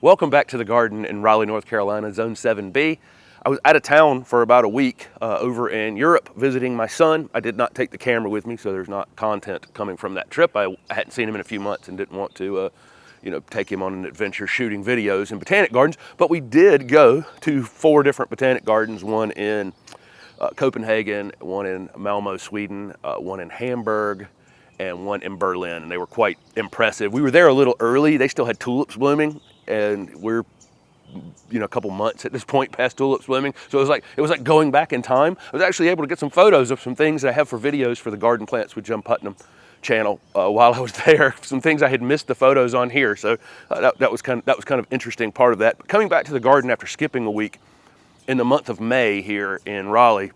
Welcome back to the garden in Raleigh, North Carolina, Zone 7B. I was out of town for about a week over in Europe visiting my son. I did not take the camera with me, so there's not content coming from that trip. I hadn't seen him in a few months and didn't want to take him on an adventure shooting videos in botanic gardens. But we did go to 4 different botanic gardens, one in Copenhagen, one in Malmo, Sweden, one in Hamburg, and one in Berlin, and they were quite impressive. We were there a little early. They still had tulips blooming, and we're a couple months at this point past tulips blooming. So it was like going back in time. I was actually able to get some photos of some things that I have for videos for the Garden Plants with Jim Putnam channel while I was there. Some things I had missed the photos on here. So that was kind of interesting part of that. But coming back to the garden after skipping a week in the month of May here in Raleigh,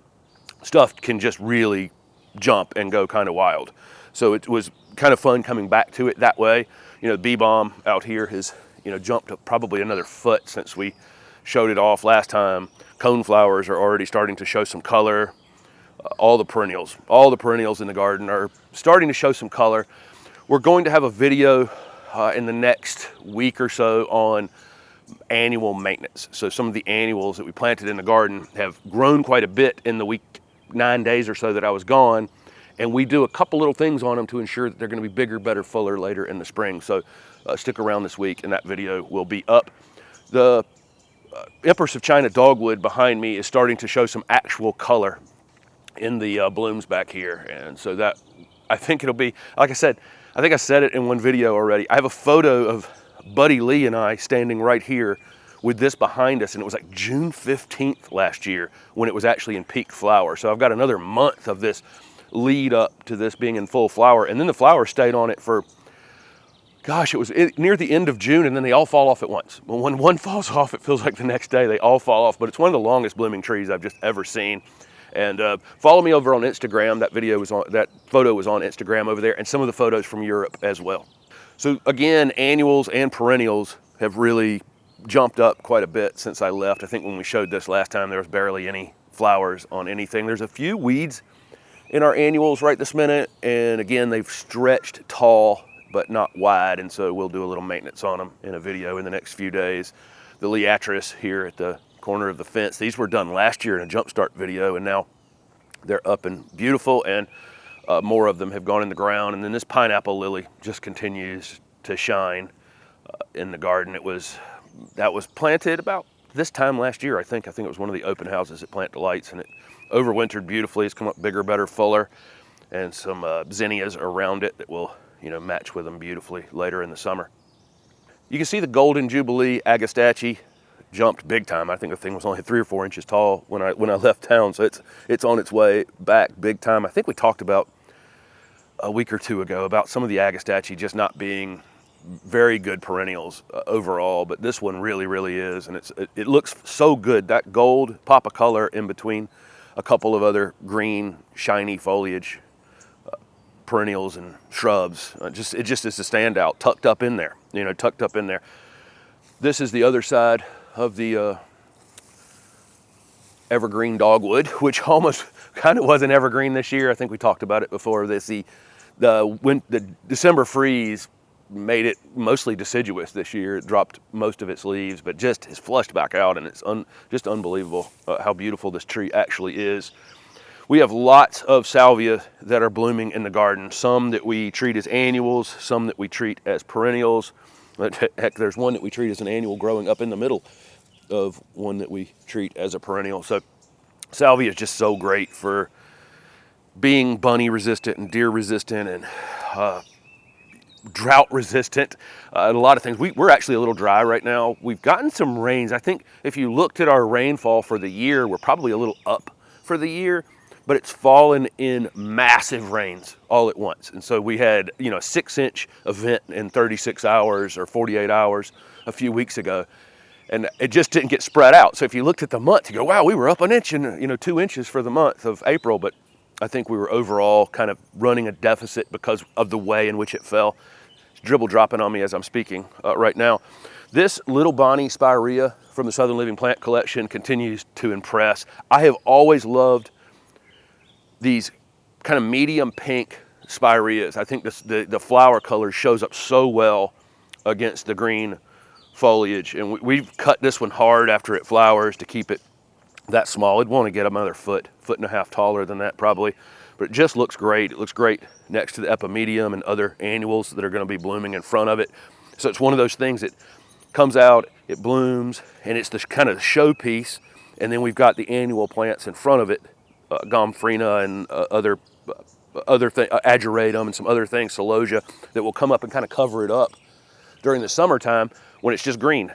stuff can just really jump and go kind of wild. So it was kind of fun coming back to it that way. The bee balm out here has jumped up probably another foot since we showed it off last time. Coneflowers are already starting to show some color. All the perennials in the garden are starting to show some color. We're going to have a video in the next week or so on annual maintenance. So some of the annuals that we planted in the garden have grown quite a bit in the week 9 days or so that I was gone. And we do a couple little things on them to ensure that they're going to be bigger, better, fuller later in the spring. So stick around this week and that video will be up. The Empress of China Dogwood behind me is starting to show some actual color in the blooms back here. And so that, I think it'll be, like I said, I think I said it in one video already. I have a photo of Buddy Lee and I standing right here with this behind us, and it was like June 15th last year when it was actually in peak flower. So I've got another month of this lead up to this being in full flower, and then the flower stayed on it for, gosh, it was near the end of June, and then they all fall off at once. Well, when one falls off, it feels like the next day they all fall off, but it's one of the longest blooming trees I've just ever seen. And follow me over on Instagram. That photo was on Instagram over there, and some of the photos from Europe as well. So again, annuals and perennials have really jumped up quite a bit since I left. I think when we showed this last time, there was barely any flowers on anything. There's a few weeds in our annuals right this minute, and again, they've stretched tall but not wide, and so we'll do a little maintenance on them in a video in the next few days. The Liatris here at the corner of the fence, these were done last year in a jumpstart video, and now they're up and beautiful, and more of them have gone in the ground. And then this pineapple lily just continues to shine in the garden. That was planted about this time last year, I think. I think it was one of the open houses at Plant Delights, and it overwintered beautifully. It's come up bigger, better, fuller, and some zinnias around it that will match with them beautifully later in the summer. You can see the golden Jubilee Agastache jumped big time. I think the thing was only 3 or 4 inches tall when I left town, so it's on its way back big time. I think we talked about a week or two ago about some of the Agastache just not being very good perennials overall, but this one really, really is, and it looks so good. That gold pop of color in between a couple of other green, shiny foliage perennials and shrubs. It just is a standout, tucked up in there. This is the other side of the evergreen dogwood, which almost kind of was an evergreen this year. I think we talked about it before. The December freeze made it mostly deciduous this year. It dropped most of its leaves, but just has flushed back out, and it's just unbelievable how beautiful this tree actually is. We have lots of salvia that are blooming in the garden, some that we treat as annuals, some that we treat as perennials. Heck, there's one that we treat as an annual growing up in the middle of one that we treat as a perennial. So salvia is just so great for being bunny resistant and deer resistant and drought resistant, and a lot of things. We're actually a little dry right now. We've gotten some rains. I think if you looked at our rainfall for the year, we're probably a little up for the year, but it's fallen in massive rains all at once. And so we had, a 6-inch event in 36 hours or 48 hours a few weeks ago, and it just didn't get spread out. So if you looked at the month, you go, wow, we were up an inch and 2 inches for the month of April, but I think we were overall kind of running a deficit because of the way in which it fell. It's dribble dropping on me as I'm speaking right now. This little Bonnie spirea from the Southern Living Plant Collection continues to impress. I have always loved these kind of medium pink spireas. I think the flower color shows up so well against the green foliage, and we've cut this one hard after it flowers to keep it that small. It'd want to get another foot and a half taller than that probably, but it just looks great. It looks great next to the epimedium and other annuals that are going to be blooming in front of it. So it's one of those things that comes out, it blooms, and it's this kind of showpiece. And then we've got the annual plants in front of it, gomphrena and other things, ageratum and some other things, celosia, that will come up and kind of cover it up during the summertime when it's just green.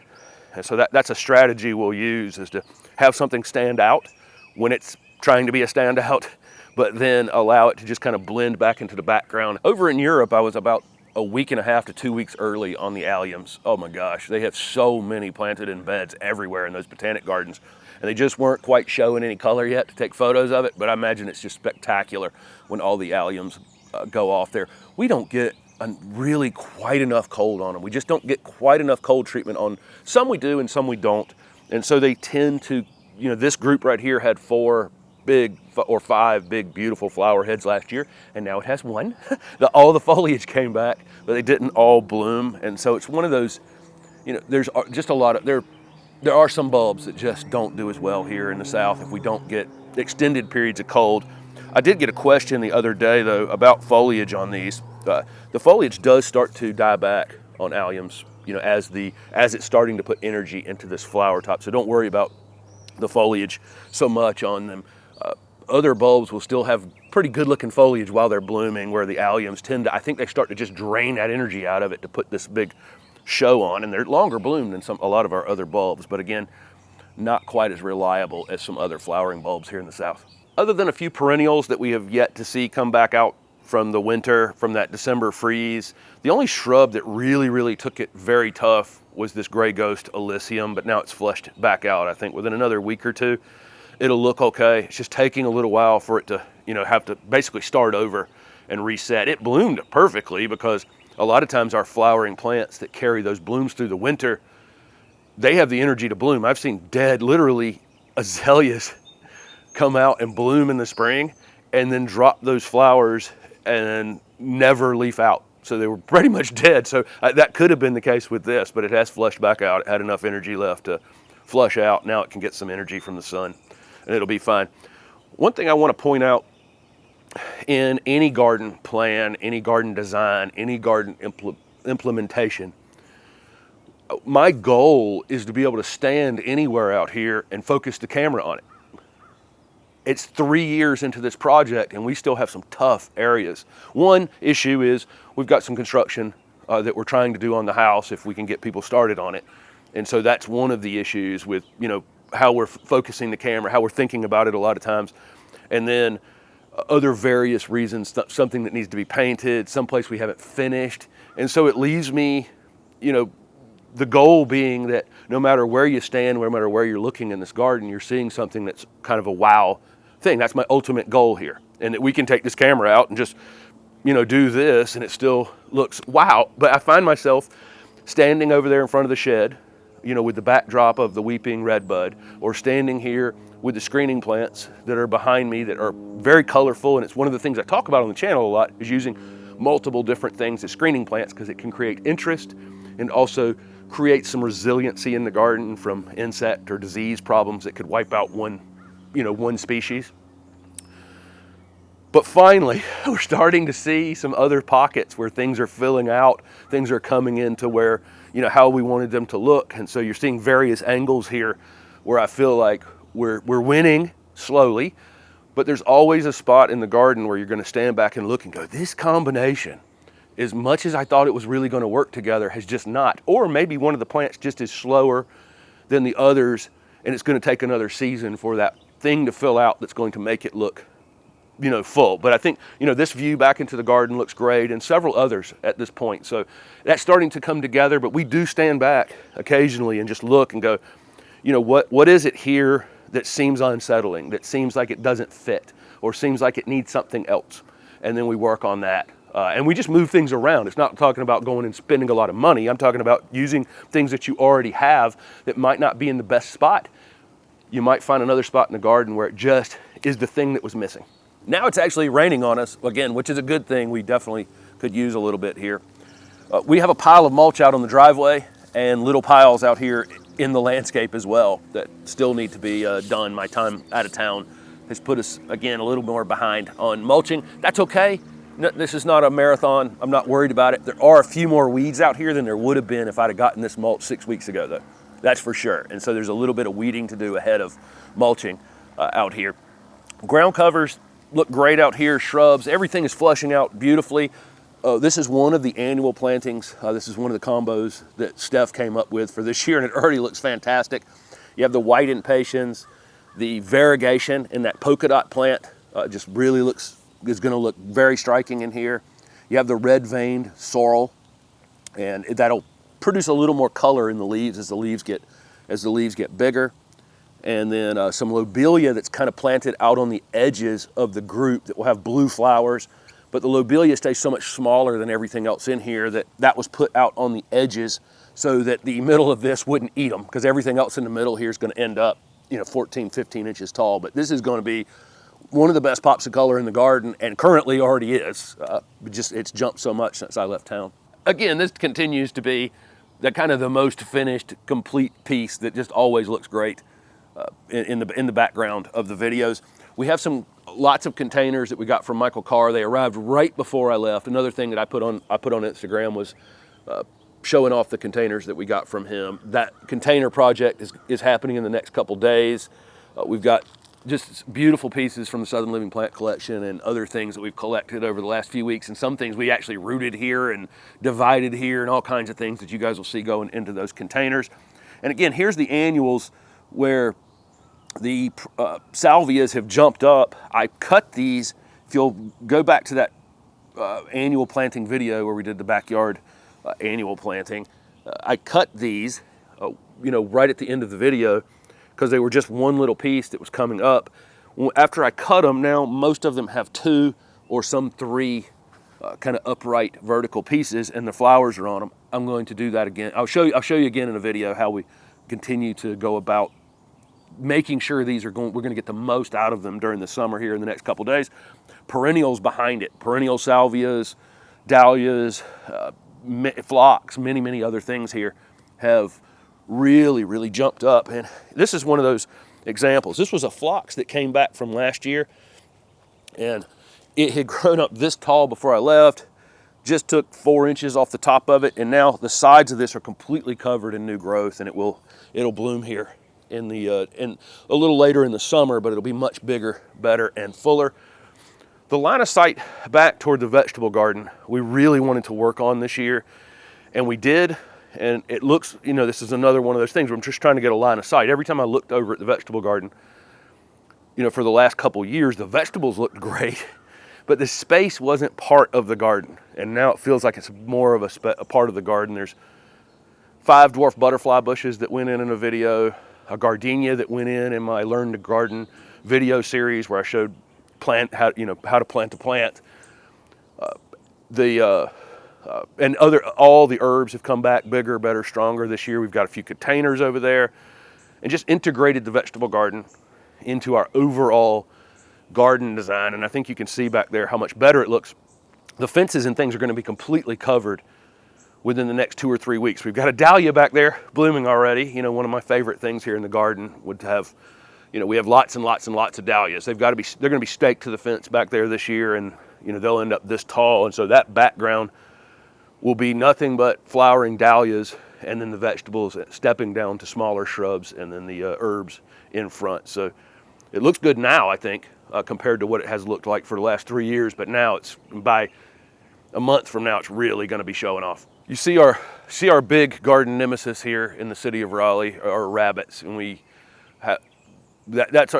And so that's a strategy we'll use, is to have something stand out when it's trying to be a standout, but then allow it to just kind of blend back into the background. Over in Europe, I was about a week and a half to 2 weeks early on the alliums. Oh my gosh, they have so many planted in beds everywhere in those botanic gardens, and they just weren't quite showing any color yet to take photos of it, but I imagine it's just spectacular when all the alliums go off there. We don't get really quite enough cold on them. We just don't get quite enough cold treatment on some. We do and some we don't, and so they tend to, you know, this group right here had 4 big or 5 big beautiful flower heads last year, and now it has 1. All the foliage came back, but they didn't all bloom. And so it's one of those, you know, there's just a lot of there are some bulbs that just don't do as well here in the South if we don't get extended periods of cold. I did get a question the other day though about foliage on these. The foliage does start to die back on alliums, you know, as it's starting to put energy into this flower top. So don't worry about the foliage so much on them. Other bulbs will still have pretty good looking foliage while they're blooming, where the alliums tend to, I think they start to just drain that energy out of it to put this big show on, and they're longer bloomed than a lot of our other bulbs, but again, not quite as reliable as some other flowering bulbs here in the South. Other than a few perennials that we have yet to see come back out from the winter, from that December freeze, the only shrub that really took it very tough was this gray ghost Elysium, but now it's flushed back out. I think within another week or two, it'll look okay. It's just taking a little while for it to, you know, have to basically start over and reset. It bloomed perfectly because a lot of times our flowering plants that carry those blooms through the winter, they have the energy to bloom. I've seen dead, literally, azaleas come out and bloom in the spring and then drop those flowers and never leaf out. So they were pretty much dead. So that could have been the case with this, but it has flushed back out. It had enough energy left to flush out. Now it can get some energy from the sun and it'll be fine. One thing I want to point out, in any garden plan, any garden design, any garden implementation, my goal is to be able to stand anywhere out here and focus the camera on it. It's 3 years into this project and we still have some tough areas. One issue is we've got some construction that we're trying to do on the house if we can get people started on it. And so that's one of the issues with, you know, how we're focusing the camera, how we're thinking about it a lot of times. And then other various reasons, something that needs to be painted, someplace we haven't finished. And so it leaves me, you know, the goal being that no matter where you stand, no matter where you're looking in this garden, you're seeing something that's kind of a wow thing. That's my ultimate goal here. And that we can take this camera out and just, you know, do this and it still looks wow. But I find myself standing over there in front of the shed, you know, with the backdrop of the weeping redbud, or standing here with the screening plants that are behind me that are very colorful. And it's one of the things I talk about on the channel a lot, is using multiple different things as screening plants, because it can create interest and also create some resiliency in the garden from insect or disease problems that could wipe out one species. But finally, we're starting to see some other pockets where things are filling out, things are coming into where, you know, how we wanted them to look. And so you're seeing various angles here where I feel like we're winning slowly, but there's always a spot in the garden where you're going to stand back and look and go, this combination, as much as I thought it was really going to work together, has just not. Or maybe one of the plants just is slower than the others, and it's going to take another season for that thing to fill out that's going to make it look, you know, full. But I think, you know, this view back into the garden looks great, and several others at this point. So that's starting to come together, but we do stand back occasionally and just look and go, you know, what is it here that seems unsettling, that seems like it doesn't fit, or seems like it needs something else? And then we work on that. And we just move things around. It's not talking about going and spending a lot of money. I'm talking about using things that you already have that might not be in the best spot. You might find another spot in the garden where it just is the thing that was missing. Now it's actually raining on us again, which is a good thing. We definitely could use a little bit here. We have a pile of mulch out on the driveway, and little piles out here in the landscape as well that still need to be done. My time out of town has put us, again, a little more behind on mulching. That's okay. No, this is not a marathon. I'm not worried about it. There are a few more weeds out here than there would have been if I'd have gotten this mulch 6 weeks ago, though. That's for sure. And so there's a little bit of weeding to do ahead of mulching out here. Ground covers look great out here, shrubs, everything is flushing out beautifully. This is one of the annual plantings. This is one of the combos that Steph came up with for this year, and it already looks fantastic. You have the white impatiens, the variegation in that polka dot plant just really is going to look very striking in here. You have the red veined sorrel, and that'll produce a little more color in the leaves as the leaves get bigger. And then some lobelia that's kind of planted out on the edges of the group that will have blue flowers. But the lobelia stays so much smaller than everything else in here that was put out on the edges so that the middle of this wouldn't eat them, because everything else in the middle here is going to end up 14, 15 inches tall. But this is going to be one of the best pops of color in the garden, and currently already is. It's jumped so much since I left town. Again, this continues to be the most finished, complete piece that just always looks great in the background of the videos. We have lots of containers that we got from Michael Carr. They arrived right before I left. Another thing that I put on Instagram was showing off the containers that we got from him. That container project is happening in the next couple days. We've got just beautiful pieces from the Southern Living Plant Collection and other things that we've collected over the last few weeks, and some things we actually rooted here and divided here, and all kinds of things that you guys will see going into those containers. And again, here's the annuals where the salvias have jumped up. I cut these. If you'll go back to that annual planting video where we did the backyard annual planting, I cut these, right at the end of the video, because they were just one little piece that was coming up. After I cut them, now most of them have 2 or some 3 kind of upright vertical pieces, and the flowers are on them. I'm going to do that again. I'll show you again in a video how we continue to go about making sure we're going to get the most out of them during the summer here in the next couple days. Perennials behind it, perennial salvias, dahlias, phlox, many other things here have really jumped up. And this is one of those examples. This was a phlox that came back from last year, and it had grown up this tall before I left, just took 4 inches off the top of it, and now the sides of this are completely covered in new growth, and it'll bloom here in a little later in the summer, but it'll be much bigger, better, and fuller. The line of sight back toward the vegetable garden we really wanted to work on this year, and we did. And it looks, this is another one of those things where I'm just trying to get a line of sight. Every time I looked over at the vegetable garden, for the last couple of years, the vegetables looked great, but the space wasn't part of the garden. And now it feels like it's more of a part of the garden. There's 5 dwarf butterfly bushes that went in a video, a gardenia that went in my Learn to Garden video series where I showed how to plant a plant. All the herbs have come back bigger, better, stronger this year. We've got a few containers over there, and just integrated the vegetable garden into our overall garden design. And I think you can see back there how much better it looks. The fences and things are going to be completely covered within the next 2 or 3 weeks. We've got a dahlia back there blooming already. One of my favorite things here in the garden would have, we have lots and lots of dahlias. They're going to be staked to the fence back there this year, and they'll end up this tall. And so that background will be nothing but flowering dahlias, and then the vegetables stepping down to smaller shrubs, and then the herbs in front. So it looks good now, I think, compared to what it has looked like for the last 3 years. But now by a month from now, it's really going to be showing off. You see our big garden nemesis here in the city of Raleigh are rabbits, and that's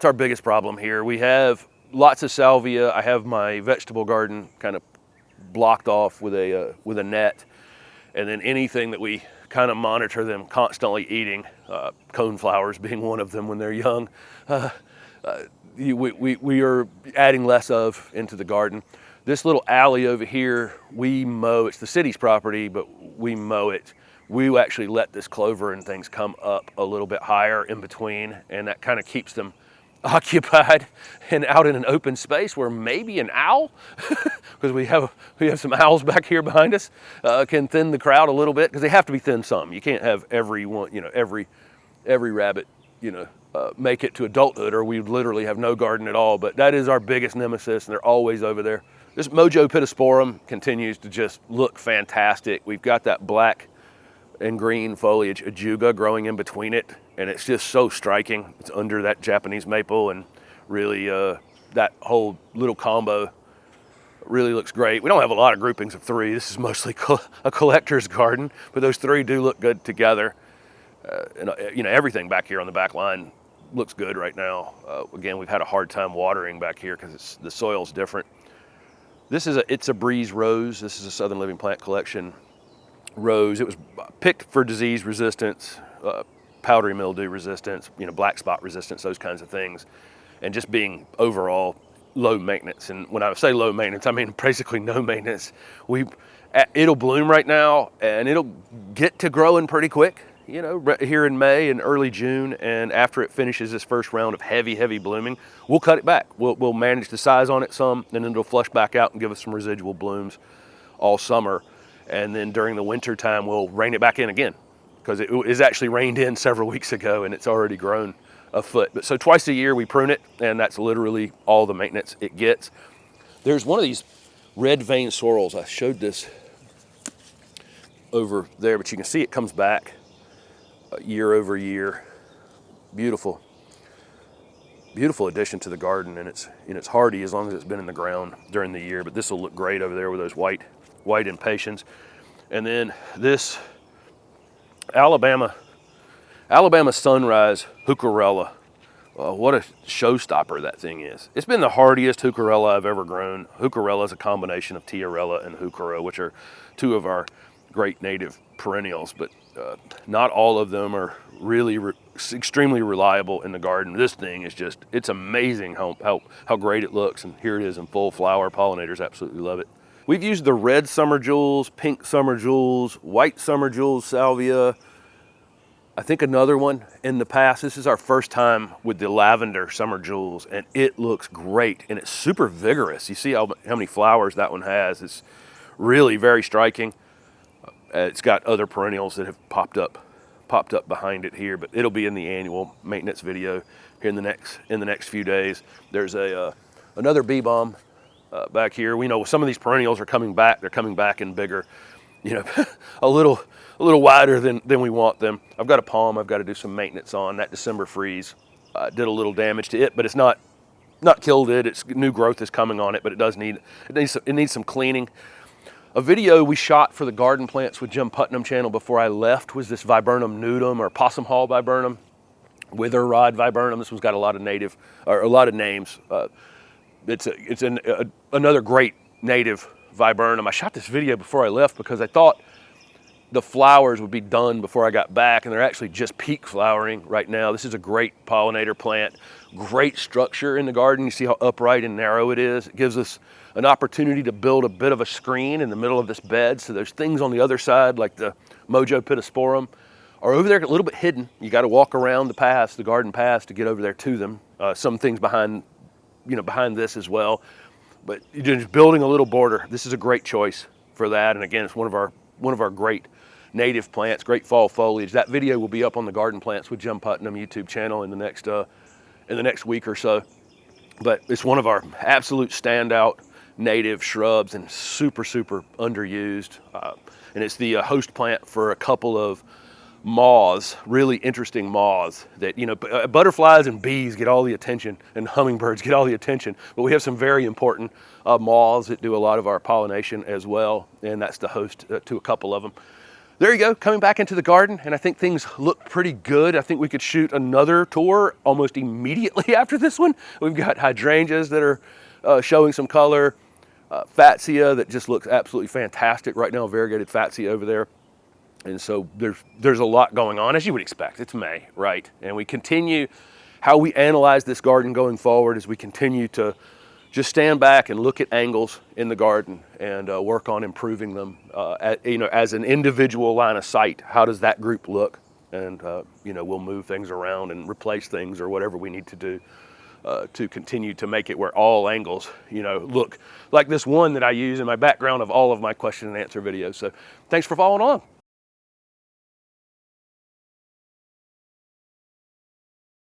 our biggest problem here. We have lots of salvia. I have my vegetable garden kind of blocked off with a net, and then anything that we kind of monitor them constantly eating, coneflowers being one of them when they're young, we are adding less of into the garden. This little alley over here, we mow. It's the city's property, but we mow it. We actually let this clover and things come up a little bit higher in between, and that kind of keeps them occupied and out in an open space where maybe an owl, because we have some owls back here behind us, can thin the crowd a little bit, because they have to be thinned some. You can't have every rabbit, make it to adulthood, or we literally have no garden at all. But that is our biggest nemesis, and they're always over there. This Mojo Pittosporum continues to just look fantastic. We've got that black and green foliage ajuga growing in between it, and it's just so striking. It's under that Japanese maple, and really that whole little combo really looks great. We don't have a lot of groupings of 3. This is mostly a collector's garden, but those 3 do look good together. And everything back here on the back line looks good right now. Again, we've had a hard time watering back here because the soil's different. This is It's a Breeze rose. This is a Southern Living Plant Collection rose. It was picked for disease resistance, powdery mildew resistance, black spot resistance, those kinds of things, and just being overall low maintenance. And when I say low maintenance, I mean basically no maintenance. It'll bloom right now, and it'll get to growing pretty quick, here in May and early June. And after it finishes this first round of heavy blooming, we'll cut it back. We'll manage the size on it some, and then it'll flush back out and give us some residual blooms all summer. And then during the winter time, we'll rein it back in again, because it is actually reined in several weeks ago, and it's already grown a foot. But so twice a year we prune it, and that's literally all the maintenance it gets. There's one of these red vein sorrels. I showed this over there, but you can see it comes back year over year. Beautiful addition to the garden, and it's hardy as long as it's been in the ground during the year. But this will look great over there with those white impatiens. And then this Alabama Sunrise Heucherella. What a showstopper that thing is. It's been the hardiest Heucherella I've ever grown. Heucherella is a combination of Tiarella and Heuchera, which are 2 of our great native perennials, but not all of them are really extremely reliable in the garden. This thing is it's amazing how great it looks, and here it is in full flower. Pollinators absolutely love it. We've used the red summer jewels, pink summer jewels, white summer jewels, salvia, I think another one in the past. This is our first time with the lavender summer jewels, and it looks great, and it's super vigorous. You see how many flowers that one has. It's really very striking. It's got other perennials that have popped up behind it here, but it'll be in the annual maintenance video here in the next few days. There's another bee balm back here. We know some of these perennials are coming back. They're coming back in bigger, a little wider than we want them. I've got a palm I've got to do some maintenance on. That December freeze did a little damage to it, but it's not killed it. It's new growth is coming on it, but it needs some cleaning. A video we shot for the Garden Plants with Jim Putnam channel before I left was this Viburnum nudum, or Possum Hall Viburnum, Wither Rod Viburnum. This one's got a lot of names. It's another great native Viburnum. I shot this video before I left because I thought the flowers would be done before I got back, and they're actually just peak flowering right now. This is a great pollinator plant, great structure in the garden. You see how upright and narrow it is. It gives us an opportunity to build a bit of a screen in the middle of this bed, so there's things on the other side like the Mojo Pittosporum are over there a little bit hidden. You got to walk around the garden paths to get over there to them. Some things behind this as well, but you're just building a little border. This is a great choice for that, and again, it's one of our great native plants, great fall foliage. That video will be up on the Garden Plants with Jim Putnam YouTube channel in the next week or so. But it's one of our absolute standout native shrubs, and super underused. And it's the host plant for a couple of moths, really interesting moths that, butterflies and bees get all the attention, and hummingbirds get all the attention, but we have some very important moths that do a lot of our pollination as well, and that's the host to a couple of them. There you go, coming back into the garden, and I think things look pretty good. I think we could shoot another tour almost immediately after this one. We've got hydrangeas that are showing some color, fatsia that just looks absolutely fantastic right now, variegated fatsia over there. And so there's a lot going on, as you would expect. It's May, right? And we continue, how we analyze this garden going forward is we continue to just stand back and look at angles in the garden and work on improving them as an individual line of sight. How does that group look? And we'll move things around and replace things or whatever we need to do to continue to make it where all angles, you know, look like this one that I use in my background of all of my question and answer videos. So thanks for following along.